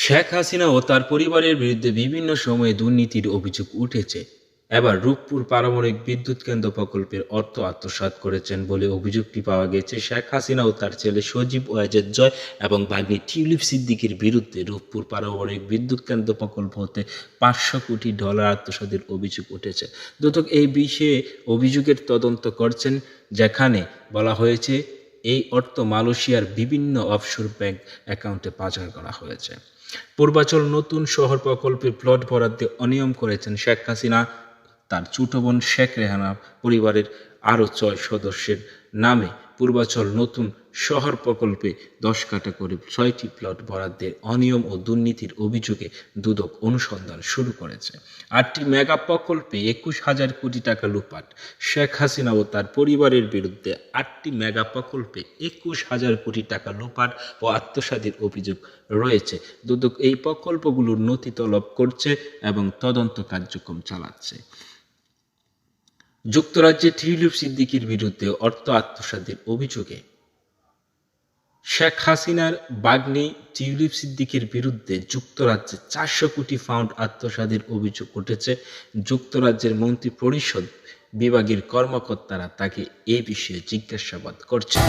শেখ হাসিনা ও তার পরিবারের বিরুদ্ধে বিভিন্ন সময়ে দুর্নীতির অভিযোগ উঠেছে। এবার রূপপুর পারমাণবিক বিদ্যুৎ কেন্দ্র প্রকল্পের অর্থ আত্মসাৎ করেছেন বলে অভিযোগটি পাওয়া গেছে শেখ হাসিনা ও তার ছেলে সজীব ওয়াজেদ জয় এবং ভাগ্নি টিউলিপ সিদ্দিকীর বিরুদ্ধে। রূপপুর পারমাণবিক বিদ্যুৎ কেন্দ্র প্রকল্প হতে $500 কোটি আত্মসাতের অভিযোগ উঠেছে। দুদক এই বিষয়ে অভিযোগের তদন্ত করছেন, যেখানে বলা হয়েছে এই অর্থ মালয়েশিয়ার বিভিন্ন অফশোর ব্যাংক অ্যাকাউন্টে পাচার করা হয়েছে। পূর্বাচল নতুন শহর প্রকল্পের প্লট বরাদ্দে অনিয়ম করেছেন শেখ হাসিনা। তার ছোট বোন শেখ রেহানা পরিবারের আরও 6 সদস্যের নামে পূর্বাচল নতুন শহর প্রকল্পে 10 কাঠা করে 6টি প্লট বরাদ্দের অনিয়ম ও দুর্নীতির অভিযোগে দুদক অনুসন্ধান শুরু করেছে। 8টি মেগা প্রকল্পে 21,000 কোটি টাকা লুটপাট। শেখ হাসিনা ও তার পরিবারের বিরুদ্ধে 8টি মেগা প্রকল্পে 21,000 কোটি টাকা লুটপাট ও আত্মসাতের অভিযোগ রয়েছে। দুদক এই প্রকল্পগুলোর নথি তলব করছে এবং তদন্ত কার্যক্রম চালাচ্ছে। যুক্তরাজ্যে টিউলিপ সিদ্দিকীর বিরুদ্ধে অর্থ আত্মসাতের অভিযোগে শেখ হাসিনার ভাগ্নি টিউলিপ সিদ্দিকীর বিরুদ্ধে যুক্তরাজ্যে 400 কোটি পাউন্ড আত্মসাতের অভিযোগ উঠেছে। যুক্তরাজ্যের মন্ত্রিপরিষদ বিভাগের কর্মকর্তারা তাকে এ বিষয়ে জিজ্ঞাসাবাদ করছেন।